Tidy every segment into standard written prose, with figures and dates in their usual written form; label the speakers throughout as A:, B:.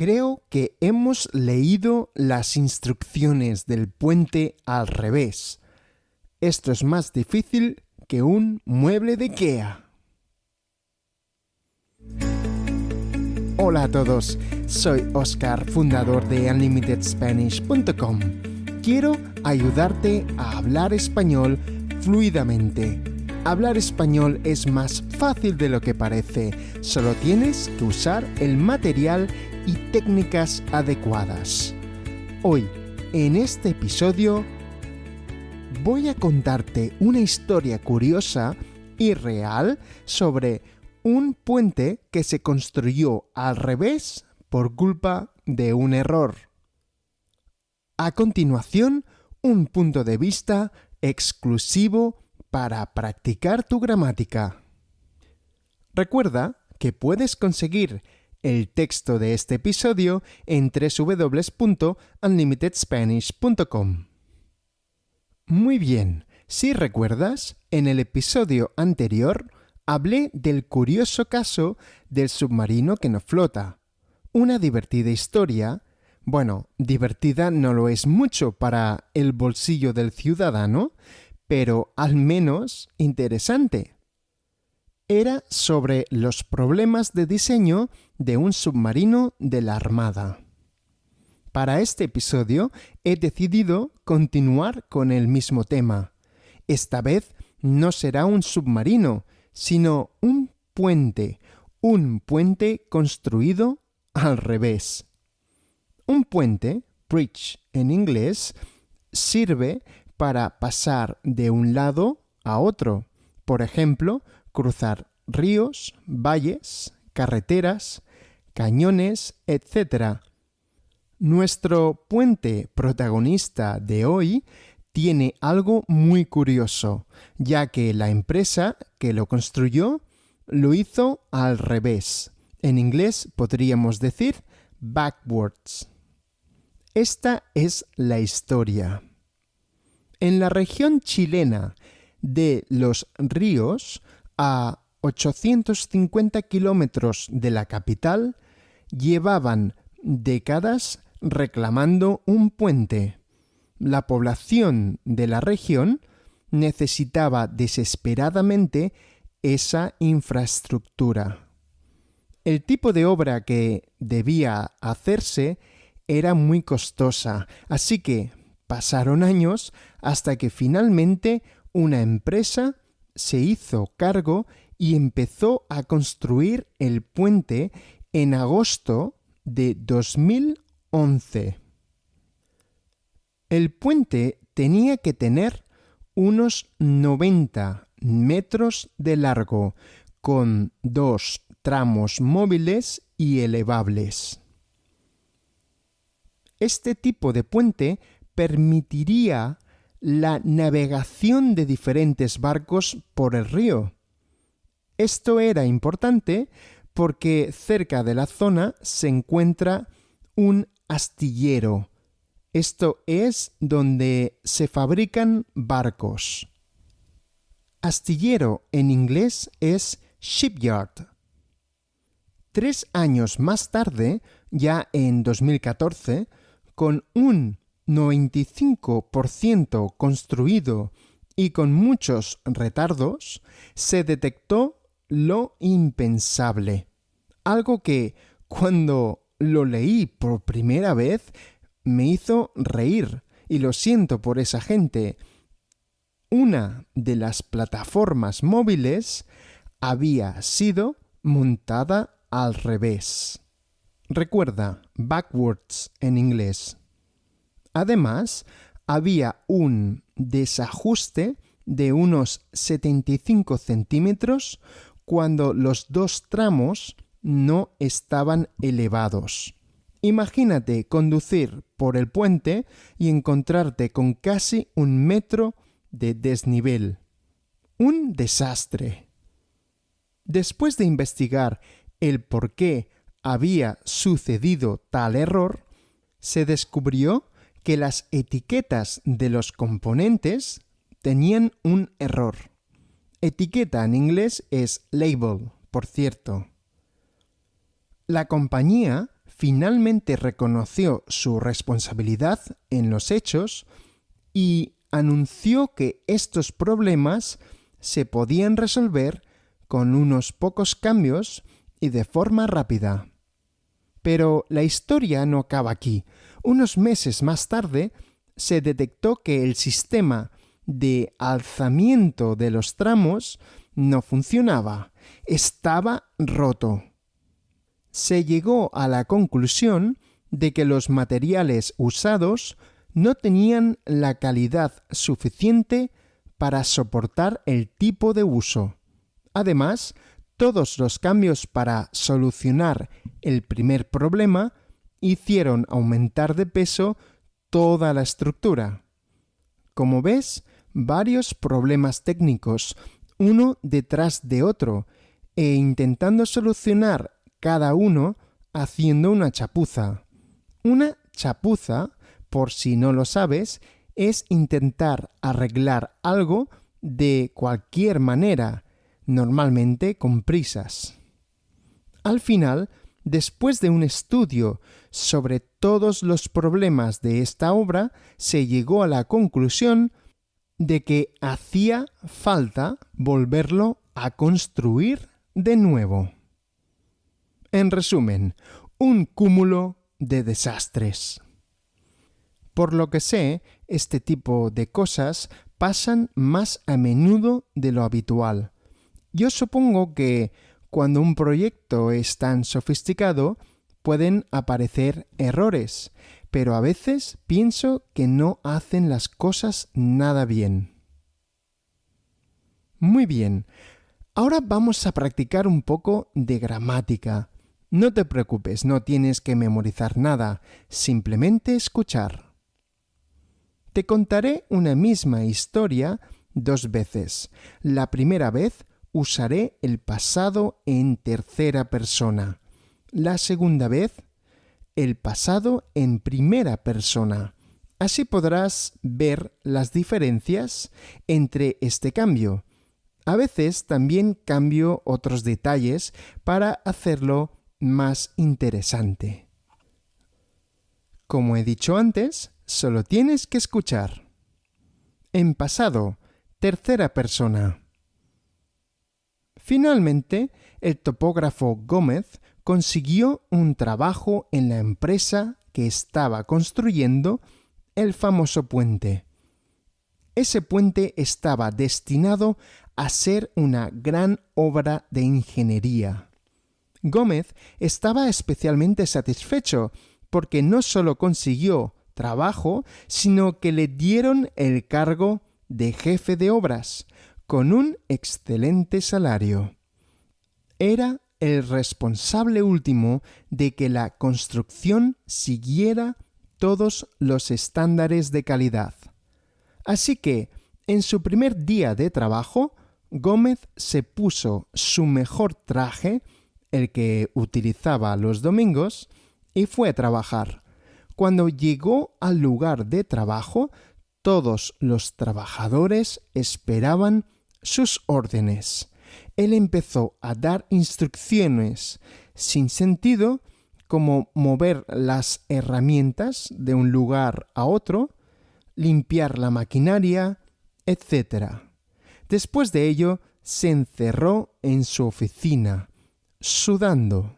A: Creo que hemos leído las instrucciones del puente al revés. Esto es más difícil que un mueble de IKEA. Hola a todos, soy Oscar, fundador de UnlimitedSpanish.com. Quiero ayudarte a hablar español fluidamente. Hablar español es más fácil de lo que parece, solo tienes que usar el material y técnicas adecuadas. Hoy, en este episodio, voy a contarte una historia curiosa y real sobre un puente que se construyó al revés por culpa de un error. A continuación, un punto de vista exclusivo para practicar tu gramática. Recuerda que puedes conseguir el texto de este episodio en www.unlimitedspanish.com. Muy bien, si recuerdas, en el episodio anterior hablé del curioso caso del submarino que no flota. Una divertida historia. Bueno, divertida no lo es mucho para el bolsillo del ciudadano, pero al menos interesante. Era sobre los problemas de diseño de un submarino de la Armada. Para este episodio he decidido continuar con el mismo tema. Esta vez no será un submarino, sino un puente construido al revés. Un puente, bridge en inglés, sirve para pasar de un lado a otro. Por ejemplo, cruzar ríos, valles, carreteras, cañones, etc. Nuestro puente protagonista de hoy tiene algo muy curioso, ya que la empresa que lo construyó lo hizo al revés. En inglés podríamos decir backwards. Esta es la historia. En la región chilena de Los Ríos, a 850 kilómetros de la capital, llevaban décadas reclamando un puente. La población de la región necesitaba desesperadamente esa infraestructura. El tipo de obra que debía hacerse era muy costosa, así que pasaron años hasta que finalmente una empresa se hizo cargo y empezó a construir el puente en agosto de 2011. El puente tenía que tener unos 90 metros de largo, con 2 tramos móviles y elevables. Este tipo de puente permitiría la navegación de diferentes barcos por el río. Esto era importante porque cerca de la zona se encuentra un astillero. Esto es donde se fabrican barcos. Astillero en inglés es shipyard. 3 años más tarde, ya en 2014, con un 95% construido y con muchos retardos, se detectó lo impensable. Algo que, cuando lo leí por primera vez, me hizo reír, y lo siento por esa gente. Una de las plataformas móviles había sido montada al revés. Recuerda, backwards en inglés. Además, había un desajuste de unos 75 centímetros cuando los 2 tramos no estaban elevados. Imagínate conducir por el puente y encontrarte con casi 1 metro de desnivel. Un desastre. Después de investigar el por qué había sucedido tal error, se descubrió que las etiquetas de los componentes tenían un error. Etiqueta en inglés es label, por cierto. La compañía finalmente reconoció su responsabilidad en los hechos y anunció que estos problemas se podían resolver con unos pocos cambios y de forma rápida. Pero la historia no acaba aquí. Unos meses más tarde se detectó que el sistema de alzamiento de los tramos no funcionaba, estaba roto. Se llegó a la conclusión de que los materiales usados no tenían la calidad suficiente para soportar el tipo de uso. Además, todos los cambios para solucionar el primer problema hicieron aumentar de peso toda la estructura. Como ves, varios problemas técnicos, uno detrás de otro, e intentando solucionar cada uno haciendo una chapuza. Una chapuza, por si no lo sabes, es intentar arreglar algo de cualquier manera, normalmente con prisas. Al final, después de un estudio sobre todos los problemas de esta obra, se llegó a la conclusión de que hacía falta volverlo a construir de nuevo. En resumen, un cúmulo de desastres. Por lo que sé, este tipo de cosas pasan más a menudo de lo habitual. Yo supongo que cuando un proyecto es tan sofisticado, pueden aparecer errores, pero a veces pienso que no hacen las cosas nada bien. Muy bien, ahora vamos a practicar un poco de gramática. No te preocupes, no tienes que memorizar nada, simplemente escuchar. Te contaré una misma historia 2 veces. La primera vez usaré el pasado en tercera persona. La segunda vez, el pasado en primera persona. Así podrás ver las diferencias entre este cambio. A veces también cambio otros detalles para hacerlo más interesante. Como he dicho antes, solo tienes que escuchar. En pasado, tercera persona. Finalmente, el topógrafo Gómez consiguió un trabajo en la empresa que estaba construyendo el famoso puente. Ese puente estaba destinado a ser una gran obra de ingeniería. Gómez estaba especialmente satisfecho porque no solo consiguió trabajo, sino que le dieron el cargo de jefe de obras, con un excelente salario. Era el responsable último de que la construcción siguiera todos los estándares de calidad. Así que, en su primer día de trabajo, Gómez se puso su mejor traje, el que utilizaba los domingos, y fue a trabajar. Cuando llegó al lugar de trabajo, todos los trabajadores esperaban sus órdenes. Él empezó a dar instrucciones sin sentido, como mover las herramientas de un lugar a otro, limpiar la maquinaria, etc. Después de ello, se encerró en su oficina, sudando.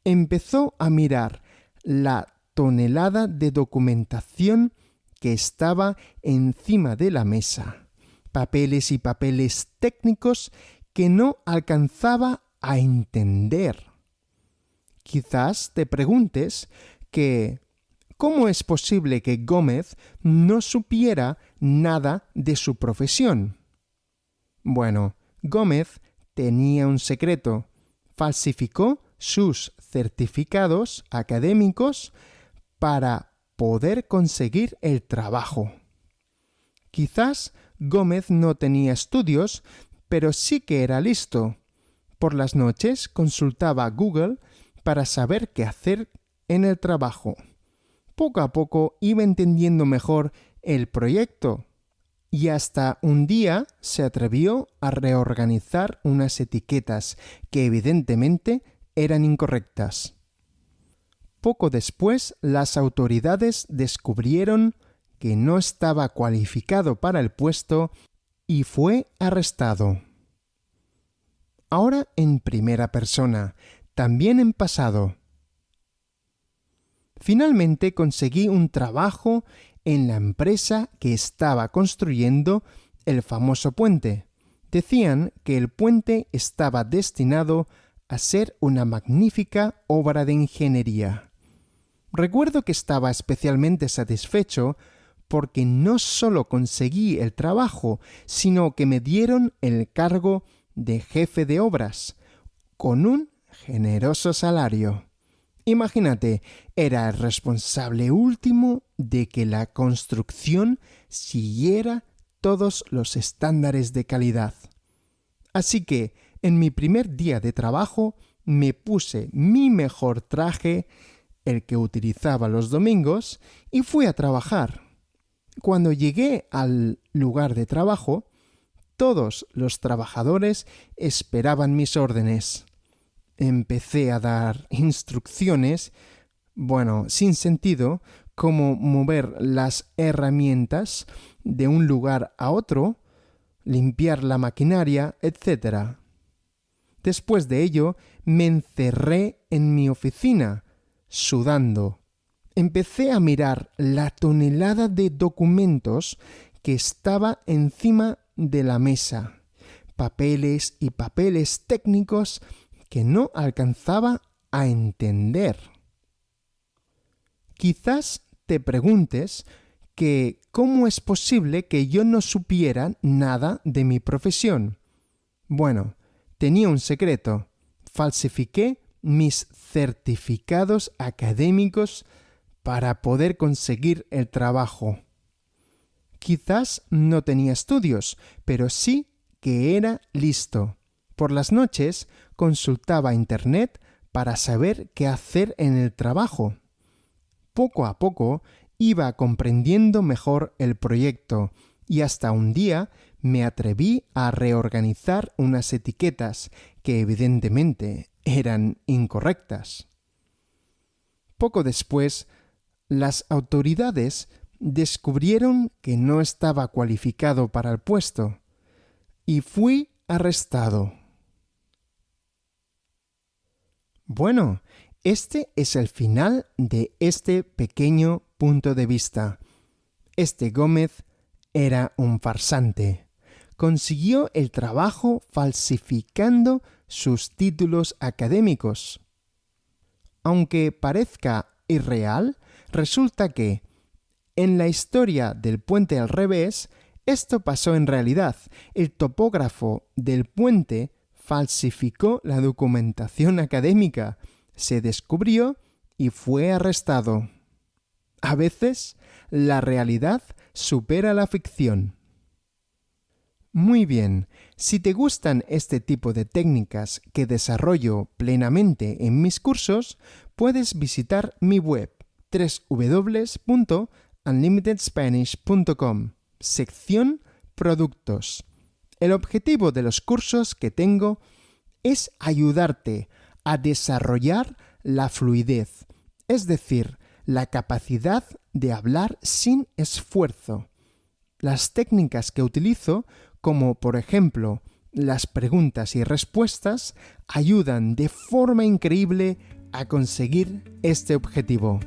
A: Empezó a mirar la tonelada de documentación que estaba encima de la mesa, papeles y papeles técnicos que no alcanzaba a entender. Quizás te preguntes que ¿cómo es posible que Gómez no supiera nada de su profesión? Bueno, Gómez tenía un secreto. Falsificó sus certificados académicos para poder conseguir el trabajo. Quizás Gómez no tenía estudios, pero sí que era listo. Por las noches consultaba Google para saber qué hacer en el trabajo. Poco a poco iba entendiendo mejor el proyecto y hasta un día se atrevió a reorganizar unas etiquetas que evidentemente eran incorrectas. Poco después, las autoridades descubrieron que no estaba cualificado para el puesto y fue arrestado. Ahora en primera persona, también en pasado. Finalmente conseguí un trabajo en la empresa que estaba construyendo el famoso puente. Decían que el puente estaba destinado a ser una magnífica obra de ingeniería. Recuerdo que estaba especialmente satisfecho porque no solo conseguí el trabajo, sino que me dieron el cargo de jefe de obras, con un generoso salario. Imagínate, era el responsable último de que la construcción siguiera todos los estándares de calidad. Así que, en mi primer día de trabajo, me puse mi mejor traje, el que utilizaba los domingos, y fui a trabajar. Cuando llegué al lugar de trabajo, todos los trabajadores esperaban mis órdenes. Empecé a dar instrucciones, sin sentido, como mover las herramientas de un lugar a otro, limpiar la maquinaria, etc. Después de ello, me encerré en mi oficina, sudando. Empecé a mirar la tonelada de documentos que estaba encima de la mesa, papeles y papeles técnicos que no alcanzaba a entender. Quizás te preguntes que cómo es posible que yo no supiera nada de mi profesión. Bueno, tenía un secreto. Falsifiqué mis certificados académicos para poder conseguir el trabajo. Quizás no tenía estudios, pero sí que era listo. Por las noches consultaba Internet para saber qué hacer en el trabajo. Poco a poco iba comprendiendo mejor el proyecto y hasta un día me atreví a reorganizar unas etiquetas que evidentemente eran incorrectas. Poco después, las autoridades descubrieron que no estaba cualificado para el puesto y fui arrestado. Bueno, este es el final de este pequeño punto de vista. Gómez era un farsante. Consiguió el trabajo falsificando sus títulos académicos. Aunque parezca irreal, resulta que, en la historia del puente al revés, esto pasó en realidad. El topógrafo del puente falsificó la documentación académica, se descubrió y fue arrestado. A veces, la realidad supera la ficción. Muy bien, si te gustan este tipo de técnicas que desarrollo plenamente en mis cursos, puedes visitar mi web www.unlimitedspanish.com, sección Productos. El objetivo de los cursos que tengo es ayudarte a desarrollar la fluidez, es decir, la capacidad de hablar sin esfuerzo. Las técnicas que utilizo, como por ejemplo las preguntas y respuestas, ayudan de forma increíble a conseguir este objetivo.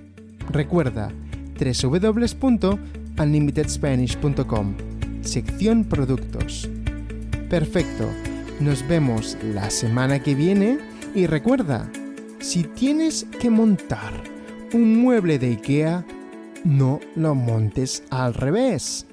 A: Recuerda, www.unlimitedspanish.com, sección Productos. Perfecto, nos vemos la semana que viene y recuerda, si tienes que montar un mueble de IKEA, no lo montes al revés.